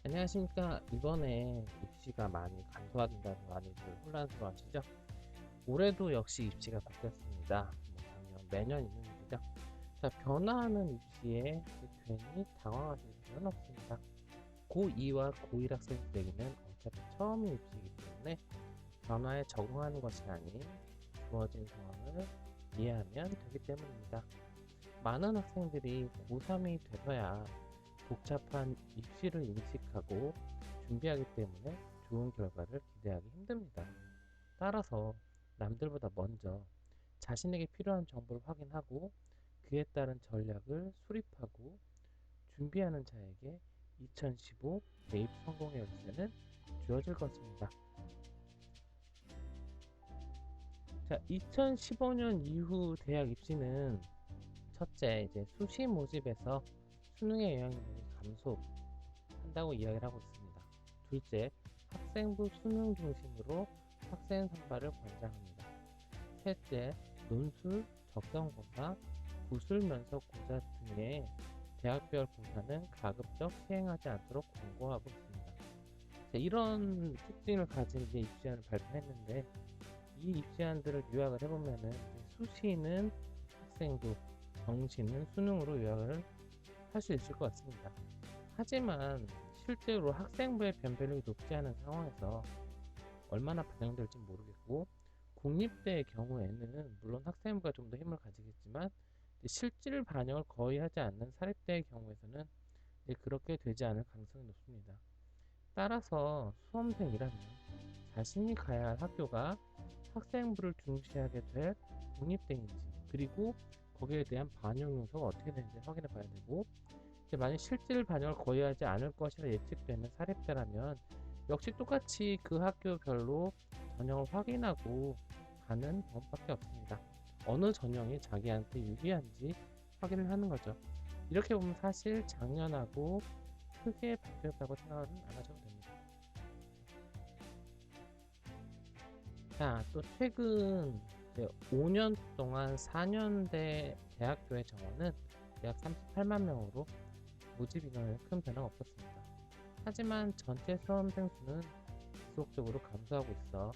안녕하십니까. 이번에 입시가 많이 감소화된다는 많이들 혼란스러워하시죠? 올해도 역시 입시가 바뀌었습니다. 작년 매년 있는 일이죠. 자, 변화하는 입시에 괜히 당황하실 필요는 없습니다. 고2와 고1 학생들에게는 어차피 처음 입시이기 때문에 변화에 적응하는 것이 아닌 주어진 상황을 이해하면 되기 때문입니다. 많은 학생들이 고3이 돼서야 복잡한 입시를 인식하고 준비하기 때문에 좋은 결과를 기대하기 힘듭니다. 따라서 남들보다 먼저 자신에게 필요한 정보를 확인하고 그에 따른 전략을 수립하고 준비하는 자에게 2015 대입 성공의 열쇠는 주어질 것입니다. 자, 2015년 이후 대학 입시는 첫째, 이제 수시 모집에서 수능의 영향력이 감소한다고 이야기를 하고 있습니다. 둘째, 학생부 수능 중심으로 학생 선발을 권장합니다. 셋째, 논술, 적성고사, 구술 면접고사 등의 대학별 고사는 가급적 시행하지 않도록 권고하고 있습니다. 자, 이런 특징을 가진 이제 입시안을 발표했는데 이 입시안들을 요약을 해보면은 수시는 학생부, 정시는 수능으로 요약을 할 수 있을 것 같습니다. 하지만 실제로 학생부의 변별력이 높지 않은 상황에서 얼마나 반영될지 모르겠고 국립대의 경우에는 물론 학생부가 좀 더 힘을 가지겠지만 실질 반영을 거의 하지 않는 사립대의 경우에서는 그렇게 되지 않을 가능성이 높습니다. 따라서 수험생이라면 자신이 가야 할 학교가 학생부를 중시하게 될 국립대인지 그리고 거기에 대한 반영 요소가 어떻게 되는지 확인해 봐야 되고 만약 실질 반영을 거의 하지 않을 것이라 예측되는 사립대라면 역시 똑같이 그 학교별로 전형을 확인하고 가는 방법밖에 없습니다. 어느 전형이 자기한테 유리한지 확인을 하는 거죠. 이렇게 보면 사실 작년하고 크게 바뀌었다고 생각은 안 하셔도 됩니다. 자, 또 최근 5년 동안 4년대 대학교의 정원은 약 38만 명으로 모집 인원에 큰 변화가 없었습니다. 하지만 전체 수험생 수는 지속적으로 감소하고 있어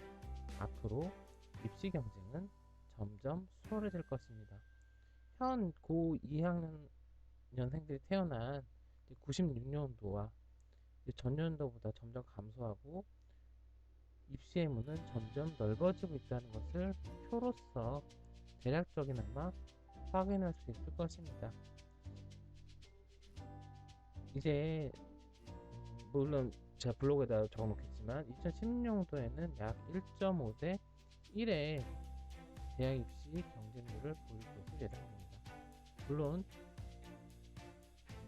앞으로 입시 경쟁은 점점 수월해질 것입니다. 현 고 2학년생들이 태어난 96년도와 전년도보다 점점 감소하고 입시의 문은 점점 넓어지고 있다는 것을 표로서 대략적이나마 확인할 수 있을 것입니다. 이제 물론 제가 블로그에다 적어놓겠지만 2016년도에는 약 1.5대 1의 대학 입시 경쟁률을 보일 것으로 예상됩니다. 물론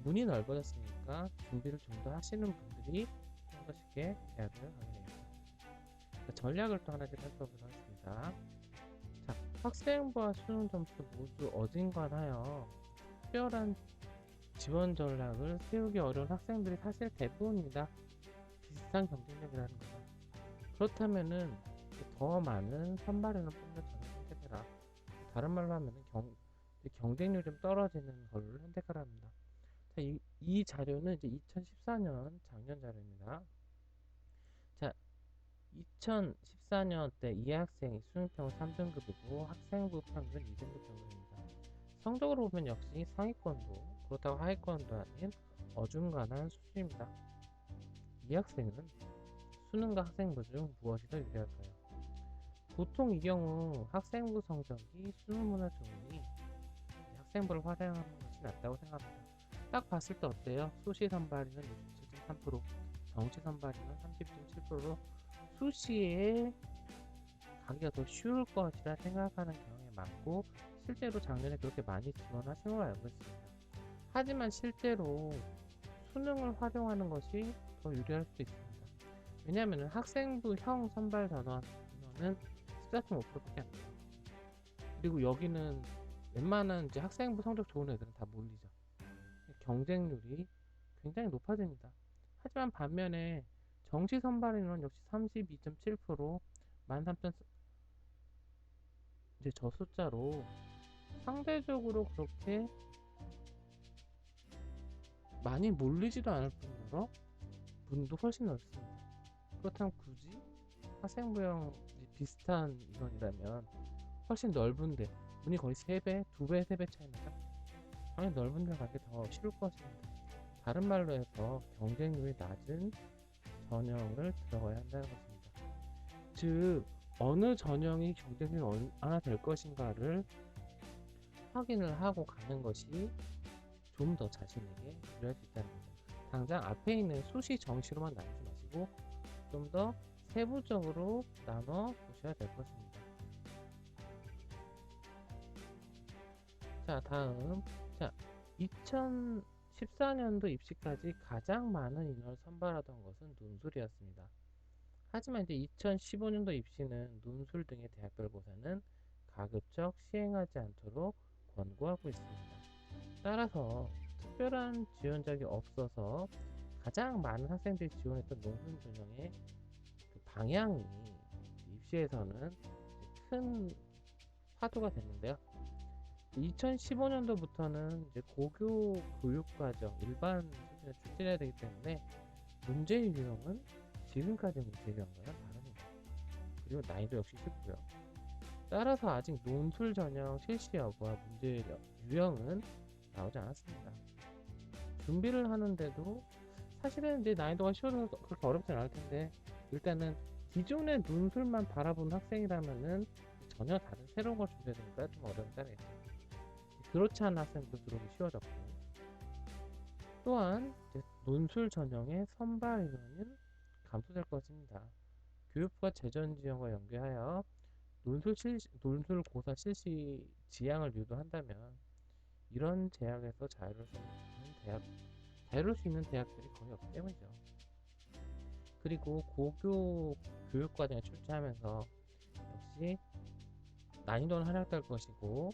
문이 넓어졌으니까 준비를 좀 더 하시는 분들이 좀 더 쉽게 대학을 가게 됩니다. 전략을 또 하나씩 살펴보도록 하겠습니다. 자, 학생부와 수능 점수 모두 어진간하여 특별한 지원 전략을 세우기 어려운 학생들이 사실 대부분입니다. 비슷한 경쟁력이라는 거죠. 그렇다면은 더 많은 선발인을 뽑는 전을 선택해라. 다른 말로 하면은 경쟁률이 좀 떨어지는 걸 선택하라 합니다. 자, 이 자료는 이제 2014년 작년 자료입니다. 자, 2014년 때 이 학생이 수능평 3등급이고 학생부 평균 2등급 정도입니다. 성적으로 보면 역시 상위권도 그렇다고 하위권도 아닌 어중간한 수준입니다. 이 학생은 수능과 학생부 중 무엇이 더 유리할까요? 보통 이 경우 학생부 성적이 수능보다 좋으니 학생부를 활용하는 것이 낫다고 생각합니다. 딱 봤을 때 어때요? 수시 선발이는 67.3%, 정시 선발이는 30.7%로 수시에 가기가 더 쉬울 것이라 생각하는 경향이 많고 실제로 작년에 그렇게 많이 지원하신 걸로 알고 있습니다. 하지만 실제로 수능을 활용하는 것이 더 유리할 수도 있습니다. 왜냐하면 학생부형 선발 전원은 14.5%밖에 안 돼요. 그리고 여기는 웬만한 이제 학생부 성적 좋은 애들은 다 몰리죠. 경쟁률이 굉장히 높아집니다. 하지만 반면에 정시 선발 인원 역시 32.7% 13,000 이제 저 숫자로 상대적으로 그렇게 많이 몰리지도 않을 뿐더러 문도 훨씬 넓습니다. 그렇다면 굳이 학생부형 비슷한 인원이라면 훨씬 넓은데 문이 거의 3배, 2배, 3배 차이 나죠? 당연히 넓은 데 가기 더 쉬울 것입니다. 다른 말로 해서 경쟁률이 낮은 전형을 들어가야 한다는 것입니다. 즉 어느 전형이 경쟁률이 얼마나 될 것인가를 확인을 하고 가는 것이 좀 더 자신에게 유리할 수 있다는 거죠. 당장 앞에 있는 수시 정시로만 나누지 마시고 좀 더 세부적으로 나눠 보셔야 될 것입니다. 자, 다음. 자, 2014년도 입시까지 가장 많은 인원을 선발하던 것은 논술이었습니다. 하지만 이제 2015년도 입시는 논술 등의 대학별고사는 가급적 시행하지 않도록 권고하고 있습니다. 따라서 특별한 지원자가 없어서 가장 많은 학생들이 지원했던 논술 전형의 그 방향이 입시에서는 큰 화두가 됐는데요. 2015년도부터는 이제 고교 교육과정 일반 수준에 출제해야 되기 때문에 문제 유형은 지금까지 문제 유형과는 다릅니다. 그리고 난이도 역시 쉽고요. 따라서 아직 논술 전형 실시 여부와 문제 유형은 나오지 않았습니다. 준비를 하는데도 사실은 이제 난이도가 쉬워서 그렇게 어렵진 않을 텐데 일단은 기존의 논술만 바라본 학생이라면은 전혀 다른 새로운 걸 준비해야 되니까 좀 어려움이 따르겠죠. 그렇지 않은 학생도 들어오기 쉬워졌고 또한 이제 논술 전형의 선발 인원은 감소될 것입니다. 교육부가 재정 지원과 연계하여 논술 고사 실시 지양을 유도한다면 이런 제약에서 자유로울 수 있는 대학들이 거의 없기 때문이죠. 그리고 고교 교육과정에 출제하면서 역시 난이도는 하락될 것이고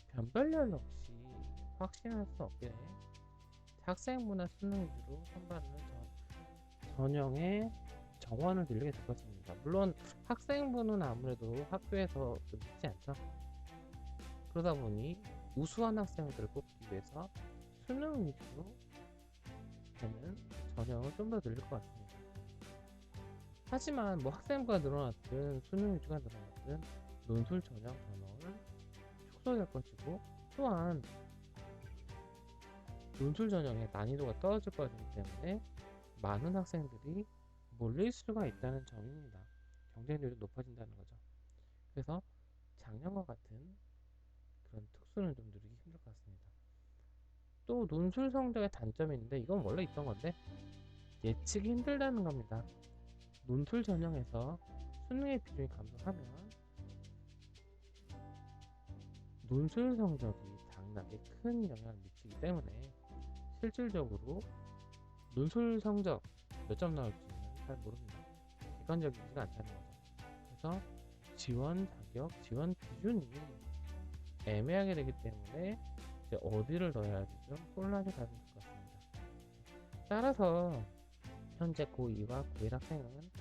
변별력 역시 확신할 수 없게 학생부나 수능 위주로 선발하는 전형의 정원을 들리게 될 것입니다. 물론 학생부는 아무래도 학교에서 좀 쉽지 않죠. 그러다 보니 우수한 학생들을 뽑기 위해서 수능 위주로 되는 전형을 좀 더 늘릴 것 같습니다. 하지만 뭐 학생부가 늘어났든 수능 위주가 늘어났든 논술 전형 전형은 축소될 것이고 또한 논술 전형의 난이도가 떨어질 것이기 때문에 많은 학생들이 몰릴 수가 있다는 점입니다. 경쟁률이 높아진다는 거죠. 그래서 작년과 같은 그런 특수는 좀 누리기 힘들 것 같습니다. 또 논술 성적의 단점이 있는데 이건 원래 있던 건데 예측이 힘들다는 겁니다. 논술 전형에서 수능의 비중이 감소하면 논술 성적이 당락에 큰 영향을 미치기 때문에 실질적으로 논술 성적 몇 점 나올지는 잘 모릅니다. 객관적이지가 않다는 거죠. 그래서 지원 자격, 지원 기준이 애매하게 되기 때문에 이제 어디를 넣어야 할지 좀 혼란이 가질 것 같습니다. 따라서 현재 고2와 고1 학생은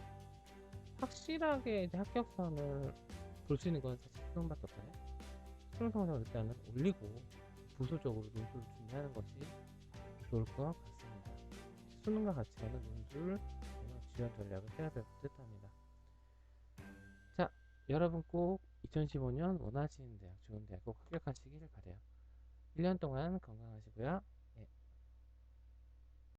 확실하게 이제 합격선을 볼 수 있는 건 사실 수능밖에 없잖아요. 수능 성적을 일단은 올리고 부수적으로 논술을 준비하는 것이 좋을 것 같습니다. 수능과 같이 하는 논술 지원 전략을 세워야 될 듯 합니다. 자, 여러분 꼭 2015년 원하시는 대학, 좋은 대학 꼭 합격하시길 바래요. 1년 동안 건강하시고요.